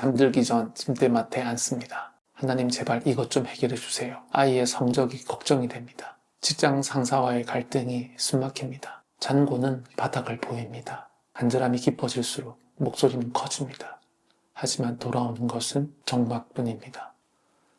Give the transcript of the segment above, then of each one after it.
잠들기 전 침대맡에 앉습니다. 하나님 제발 이것 좀 해결해 주세요. 아이의 성적이 걱정이 됩니다. 직장 상사와의 갈등이 숨막힙니다. 잔고는 바닥을 보입니다. 간절함이 깊어질수록 목소리는 커집니다. 하지만 돌아오는 것은 정막뿐입니다.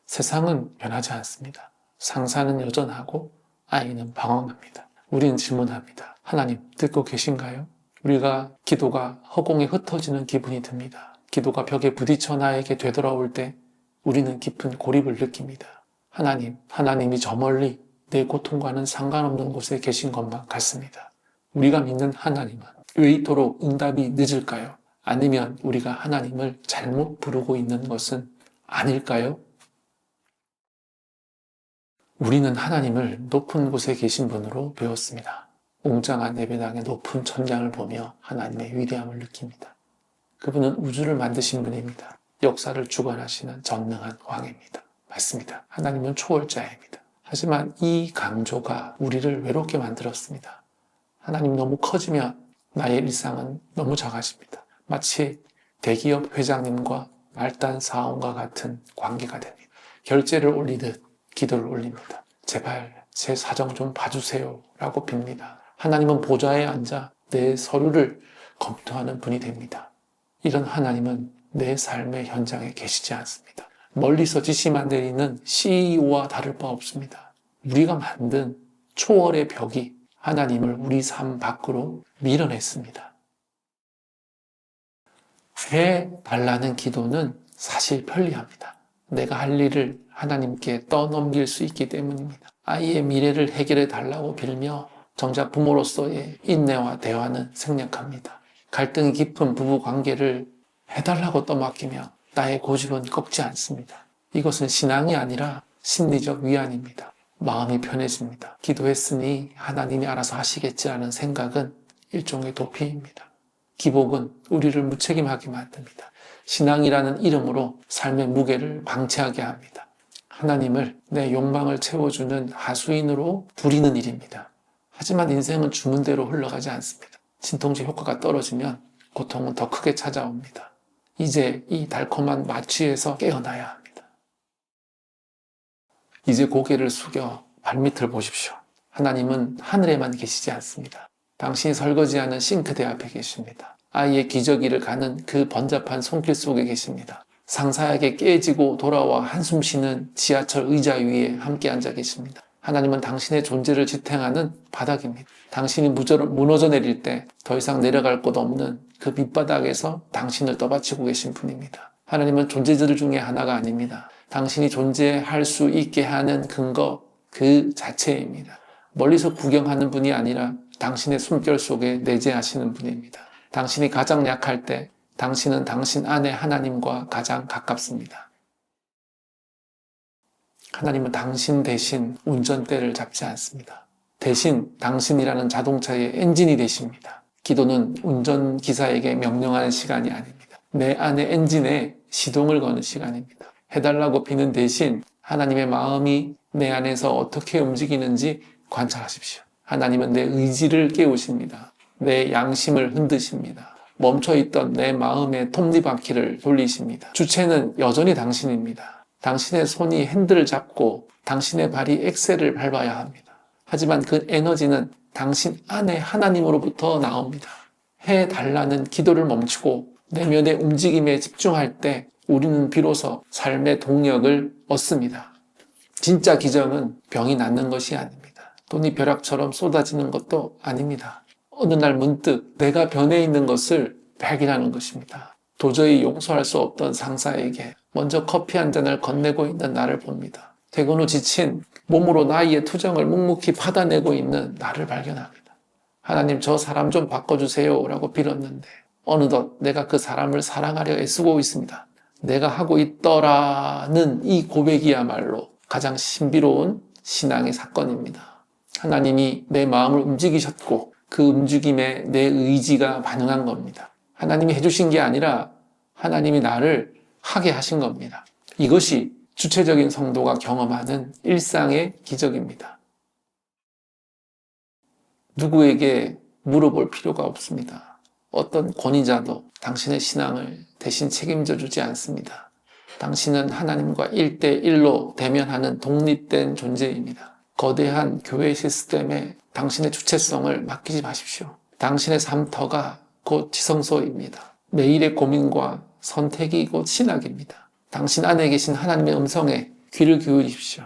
세상은 변하지 않습니다. 상사는 여전하고 아이는 방황합니다. 우리는 질문합니다. 하나님 듣고 계신가요? 우리가 기도가 허공에 흩어지는 기분이 듭니다. 기도가 벽에 부딪혀 나에게 되돌아올 때 우리는 깊은 고립을 느낍니다. 하나님이 저 멀리 내 고통과는 상관없는 곳에 계신 것만 같습니다. 우리가 믿는 하나님은 왜 이토록 응답이 늦을까요? 아니면 우리가 하나님을 잘못 부르고 있는 것은 아닐까요? 우리는 하나님을 높은 곳에 계신 분으로 배웠습니다. 웅장한 예배당의 높은 천장을 보며 하나님의 위대함을 느낍니다. 그분은 우주를 만드신 분입니다. 역사를 주관하시는 전능한 왕입니다. 맞습니다. 하나님은 초월자입니다. 하지만 이 강조가 우리를 외롭게 만들었습니다. 하나님 너무 커지면 나의 일상은 너무 작아집니다. 마치 대기업 회장님과 말단 사원과 같은 관계가 됩니다. 결제를 올리듯 기도를 올립니다. 제발 제 사정 좀 봐주세요 라고 빕니다. 하나님은 보좌에 앉아 내 서류를 검토하는 분이 됩니다. 이런 하나님은 내 삶의 현장에 계시지 않습니다. 멀리서 지시만 내리는 CEO와 다를 바 없습니다. 우리가 만든 초월의 벽이 하나님을 우리 삶 밖으로 밀어냈습니다. 해달라는 기도는 사실 편리합니다. 내가 할 일을 하나님께 떠넘길 수 있기 때문입니다. 아이의 미래를 해결해 달라고 빌며 정작 부모로서의 인내와 대화는 생략합니다. 갈등이 깊은 부부 관계를 해달라고 떠맡기며 나의 고집은 꺾지 않습니다. 이것은 신앙이 아니라 심리적 위안입니다. 마음이 편해집니다. 기도했으니 하나님이 알아서 하시겠지라는 생각은 일종의 도피입니다. 기복은 우리를 무책임하게 만듭니다. 신앙이라는 이름으로 삶의 무게를 방치하게 합니다. 하나님을 내 욕망을 채워주는 하수인으로 부리는 일입니다. 하지만 인생은 주문 대로 흘러가지 않습니다. 진통제 효과가 떨어지면 고통은 더 크게 찾아옵니다. 이제 이 달콤한 마취에서 깨어나야 합니다. 이제 고개를 숙여 발밑을 보십시오. 하나님은 하늘에만 계시지 않습니다. 당신이 설거지하는 싱크대 앞에 계십니다. 아이의 기저귀를 가는 그 번잡한 손길 속에 계십니다. 상사에게 깨지고 돌아와 한숨 쉬는 지하철 의자 위에 함께 앉아 계십니다. 하나님은 당신의 존재를 지탱하는 바닥입니다. 당신이 무너져 내릴 때 더 이상 내려갈 곳 없는 그 밑바닥에서 당신을 떠받치고 계신 분입니다. 하나님은 존재들 중에 하나가 아닙니다. 당신이 존재할 수 있게 하는 근거 그 자체입니다. 멀리서 구경하는 분이 아니라 당신의 숨결 속에 내재하시는 분입니다. 당신이 가장 약할 때 당신은 당신 안에 하나님과 가장 가깝습니다. 하나님은 당신 대신 운전대를 잡지 않습니다. 대신 당신이라는 자동차의 엔진이 되십니다. 기도는 운전기사에게 명령하는 시간이 아닙니다. 내 안의 엔진에 시동을 거는 시간입니다. 해달라고 비는 대신 하나님의 마음이 내 안에서 어떻게 움직이는지 관찰하십시오. 하나님은 내 의지를 깨우십니다. 내 양심을 흔드십니다. 멈춰있던 내 마음의 톱니바퀴를 돌리십니다. 주체는 여전히 당신입니다. 당신의 손이 핸들을 잡고 당신의 발이 엑셀을 밟아야 합니다. 하지만 그 에너지는 당신 안에 하나님으로부터 나옵니다. 해달라는 기도를 멈추고 내면의 움직임에 집중할 때 우리는 비로소 삶의 동력을 얻습니다. 진짜 기적은 병이 낫는 것이 아닙니다. 돈이 벼락처럼 쏟아지는 것도 아닙니다. 어느 날 문득 내가 변해 있는 것을 발견하는 것입니다. 도저히 용서할 수 없던 상사에게 먼저 커피 한 잔을 건네고 있는 나를 봅니다. 퇴근 후 지친 몸으로 나의 투정을 묵묵히 받아내고 있는 나를 발견합니다. 하나님 저 사람 좀 바꿔주세요 라고 빌었는데 어느덧 내가 그 사람을 사랑하려 애쓰고 있습니다. 내가 하고 있더라는 이 고백이야말로 가장 신비로운 신앙의 사건입니다. 하나님이 내 마음을 움직이셨고 그 움직임에 내 의지가 반응한 겁니다. 하나님이 해주신 게 아니라 하나님이 나를 하게 하신 겁니다. 이것이 주체적인 성도가 경험하는 일상의 기적입니다. 누구에게 물어볼 필요가 없습니다. 어떤 권위자도 당신의 신앙을 대신 책임져 주지 않습니다. 당신은 하나님과 1대1로 대면하는 독립된 존재입니다. 거대한 교회 시스템에 당신의 주체성을 맡기지 마십시오. 당신의 삶터가 곧 지성소입니다. 매일의 고민과 선택이 곧 신학입니다. 당신 안에 계신 하나님의 음성에 귀를 기울이십시오.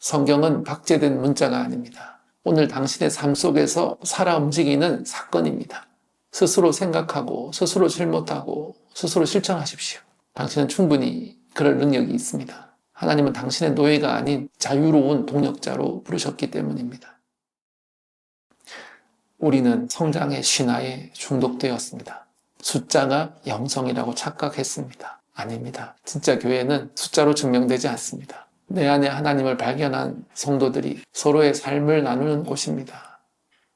성경은 박제된 문자가 아닙니다. 오늘 당신의 삶 속에서 살아 움직이는 사건입니다. 스스로 생각하고 스스로 실못하고 스스로 실천하십시오. 당신은 충분히 그럴 능력이 있습니다. 하나님은 당신의 노예가 아닌 자유로운 동역자로 부르셨기 때문입니다. 우리는 성장의 신화에 중독되었습니다. 숫자가 영성이라고 착각했습니다. 아닙니다. 진짜 교회는 숫자로 증명되지 않습니다. 내 안에 하나님을 발견한 성도들이 서로의 삶을 나누는 곳입니다.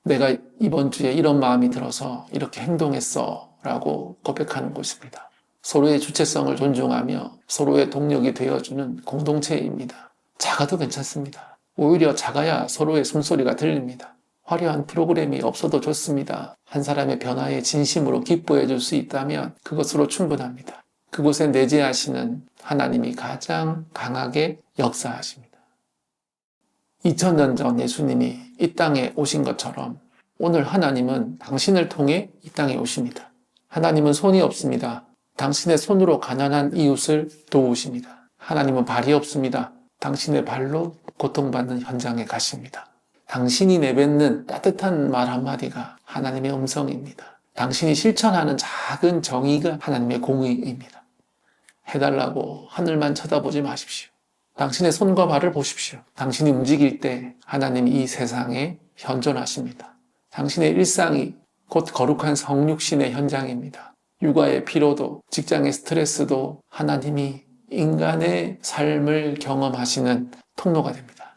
내가 이번 주에 이런 마음이 들어서 이렇게 행동했어 라고 고백하는 곳입니다. 서로의 주체성을 존중하며 서로의 동력이 되어주는 공동체입니다. 작아도 괜찮습니다. 오히려 작아야 서로의 숨소리가 들립니다. 화려한 프로그램이 없어도 좋습니다. 한 사람의 변화에 진심으로 기뻐해 줄 수 있다면 그것으로 충분합니다. 그곳에 내재하시는 하나님이 가장 강하게 역사하십니다. 2000년 전 예수님이 이 땅에 오신 것처럼 오늘 하나님은 당신을 통해 이 땅에 오십니다. 하나님은 손이 없습니다. 당신의 손으로 가난한 이웃을 도우십니다. 하나님은 발이 없습니다. 당신의 발로 고통받는 현장에 가십니다. 당신이 내뱉는 따뜻한 말 한마디가 하나님의 음성입니다. 당신이 실천하는 작은 정의가 하나님의 공의입니다. 해달라고 하늘만 쳐다보지 마십시오. 당신의 손과 발을 보십시오. 당신이 움직일 때 하나님이 이 세상에 현존하십니다. 당신의 일상이 곧 거룩한 성육신의 현장입니다. 육아의 피로도, 직장의 스트레스도 하나님이 인간의 삶을 경험하시는 통로가 됩니다.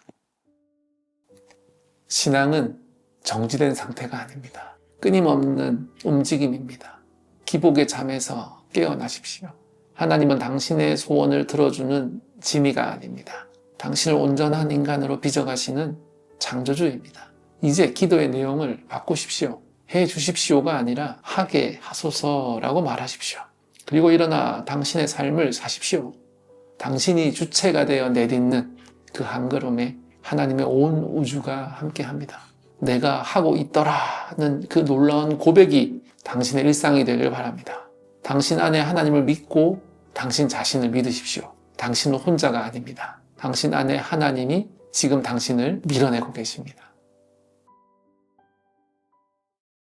신앙은 정지된 상태가 아닙니다. 끊임없는 움직임입니다. 기복의 잠에서 깨어나십시오. 하나님은 당신의 소원을 들어주는 지미가 아닙니다. 당신을 온전한 인간으로 빚어가시는 창조주입니다. 이제 기도의 내용을 바꾸십시오. 해 주십시오가 아니라 하게 하소서라고 말하십시오. 그리고 일어나 당신의 삶을 사십시오. 당신이 주체가 되어 내딛는 그 한 걸음에 하나님의 온 우주가 함께합니다. 내가 하고 있더라는 그 놀라운 고백이 당신의 일상이 되길 바랍니다. 당신 안에 하나님을 믿고 당신 자신을 믿으십시오. 당신은 혼자가 아닙니다. 당신 안에 하나님이 지금 당신을 밀어내고 계십니다.